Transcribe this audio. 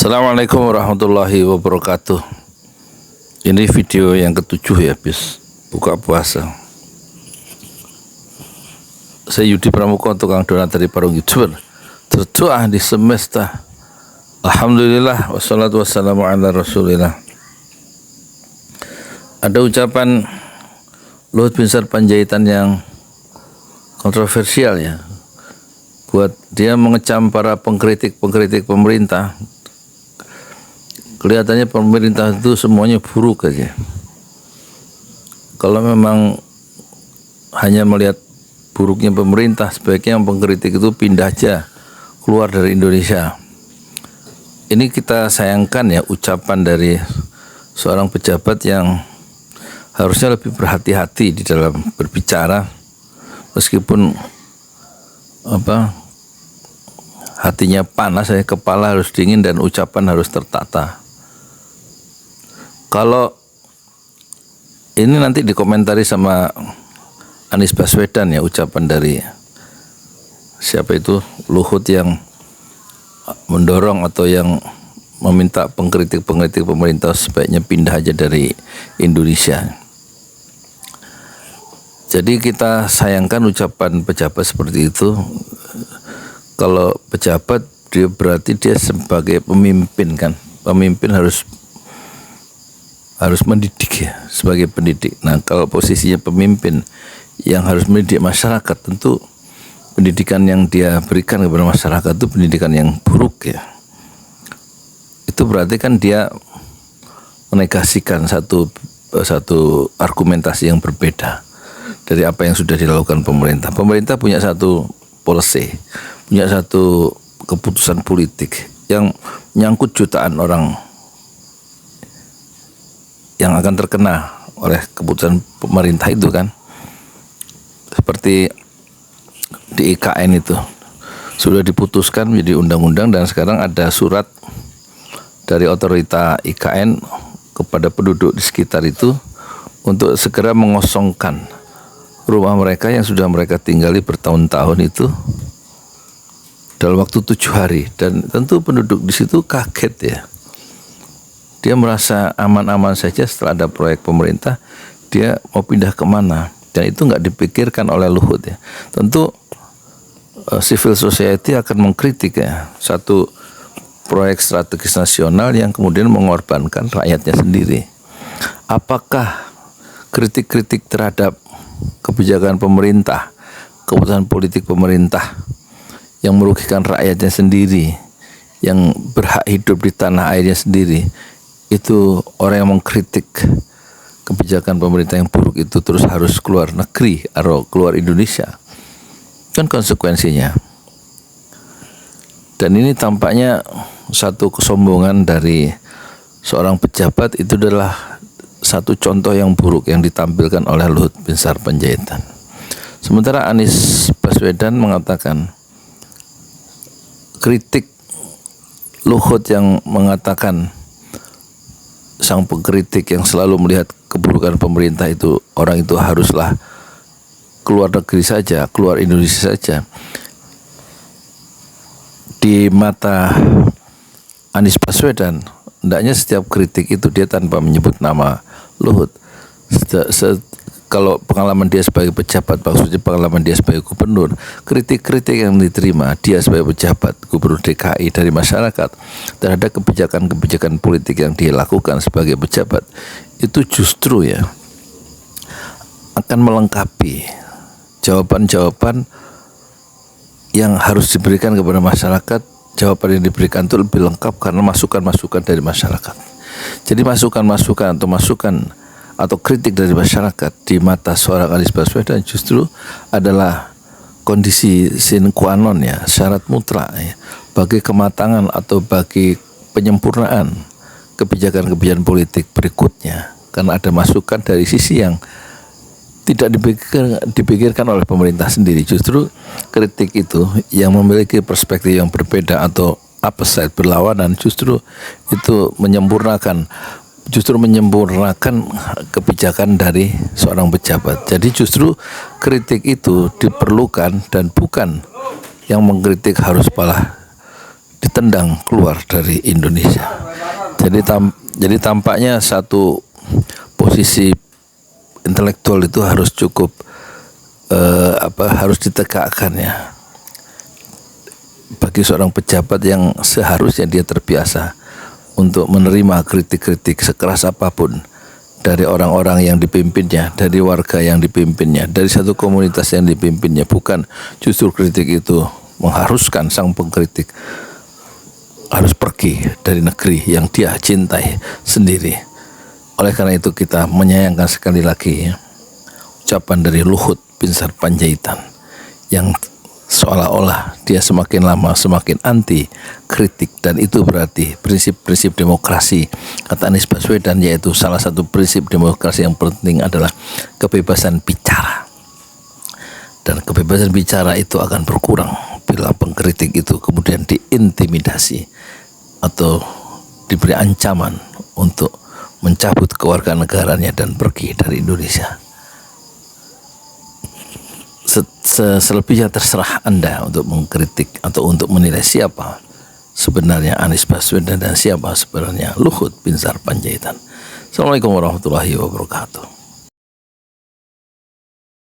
Assalamualaikum warahmatullahi wabarakatuh. Ini video yang ketujuh ya, habis buka puasa. Saya Yudi Pramuko, tukang donat dari Parung YouTuber tertua di semesta. Alhamdulillah, wassalatu wassalamu ala rasulillah. Ada ucapan Luhut Binsar Panjaitan yang kontroversial ya, buat dia mengecam para pengkritik pemerintah. Kelihatannya pemerintah itu semuanya buruk aja. Kalau memang hanya melihat buruknya pemerintah, sebaiknya yang pengkritik itu pindah aja keluar dari Indonesia. Ini kita sayangkan ya, ucapan dari seorang pejabat yang harusnya lebih berhati-hati di dalam berbicara, meskipun hatinya panas, kepala harus dingin dan ucapan harus tertata. Kalau ini nanti dikomentari sama Anies Baswedan ya, ucapan dari siapa itu, Luhut, yang mendorong atau yang meminta pengkritik pemerintah sebaiknya pindah aja dari Indonesia. Jadi kita sayangkan ucapan pejabat seperti itu. Kalau pejabat, dia berarti dia sebagai pemimpin kan, pemimpin harus mendidik ya, sebagai pendidik. Nah, kalau posisinya pemimpin yang harus mendidik masyarakat, tentu pendidikan yang dia berikan kepada masyarakat itu pendidikan yang buruk ya. Itu berarti kan dia menegasikan satu argumentasi yang berbeda dari apa yang sudah dilakukan pemerintah. Pemerintah punya satu policy, punya satu keputusan politik yang menyangkut jutaan orang yang akan terkena oleh keputusan pemerintah itu kan. Seperti di IKN itu sudah diputuskan menjadi undang-undang, dan sekarang ada surat dari otorita IKN kepada penduduk di sekitar itu untuk segera mengosongkan rumah mereka yang sudah mereka tinggali bertahun-tahun itu dalam waktu 7 hari. Dan tentu penduduk di situ kaget ya. Dia merasa aman-aman saja setelah ada proyek pemerintah, dia mau pindah kemana, dan itu nggak dipikirkan oleh Luhut ya. Tentu civil society akan mengkritik ya, satu proyek strategis nasional yang kemudian mengorbankan rakyatnya sendiri. Apakah kritik-kritik terhadap kebijakan pemerintah, keputusan politik pemerintah yang merugikan rakyatnya sendiri, yang berhak hidup di tanah airnya sendiri, itu orang yang mengkritik kebijakan pemerintah yang buruk itu terus harus keluar negeri atau keluar Indonesia? Kan konsekuensinya. Dan ini tampaknya satu kesombongan dari seorang pejabat. Itu adalah satu contoh yang buruk yang ditampilkan oleh Luhut Binsar Panjaitan. Sementara Anies Baswedan mengatakan, kritik Luhut yang mengatakan sang pengkritik yang selalu melihat keburukan pemerintah itu, orang itu haruslah keluar negeri saja, keluar Indonesia saja. Di mata Anies Baswedan, hendaknya setiap kritik itu dia tanpa menyebut nama Luhut. Kalau pengalaman dia sebagai pejabat, maksudnya pengalaman dia sebagai gubernur, kritik-kritik yang diterima dia sebagai pejabat gubernur DKI dari masyarakat terhadap kebijakan-kebijakan politik yang dia lakukan sebagai pejabat, itu justru ya akan melengkapi jawaban-jawaban yang harus diberikan kepada masyarakat. Jawaban yang diberikan itu lebih lengkap karena masukan-masukan dari masyarakat. Jadi masukan-masukan atau kritik dari masyarakat di mata seorang Anies Baswedan justru adalah kondisi sine qua non ya, syarat mutlak ya, bagi kematangan atau bagi penyempurnaan kebijakan-kebijakan politik berikutnya. Karena ada masukan dari sisi yang tidak dipikirkan oleh pemerintah sendiri. Justru kritik itu yang memiliki perspektif yang berbeda atau opposite, berlawanan, justru itu menyempurnakan kebijakan dari seorang pejabat. Jadi justru kritik itu diperlukan, dan bukan yang mengkritik harus malah ditendang keluar dari Indonesia. Jadi tampaknya satu posisi intelektual itu harus cukup harus ditegakkan ya, bagi seorang pejabat yang seharusnya dia terbiasa untuk menerima kritik-kritik sekeras apapun dari orang-orang yang dipimpinnya, dari warga yang dipimpinnya, dari satu komunitas yang dipimpinnya. Bukan justru kritik itu mengharuskan sang pengkritik harus pergi dari negeri yang dia cintai sendiri. Oleh karena itu kita menyayangkan sekali lagi ya, ucapan dari Luhut Binsar Panjaitan yang seolah-olah dia semakin lama semakin anti kritik, dan itu berarti prinsip-prinsip demokrasi kata Anies Baswedan, yaitu salah satu prinsip demokrasi yang penting adalah kebebasan bicara, dan kebebasan bicara itu akan berkurang bila pengkritik itu kemudian diintimidasi atau diberi ancaman untuk mencabut kewarganegaranya dan pergi dari Indonesia. Selebihnya terserah Anda untuk mengkritik atau untuk menilai siapa sebenarnya Anies Baswedan dan siapa sebenarnya Luhut Binsar Panjaitan. Assalamualaikum warahmatullahi wabarakatuh.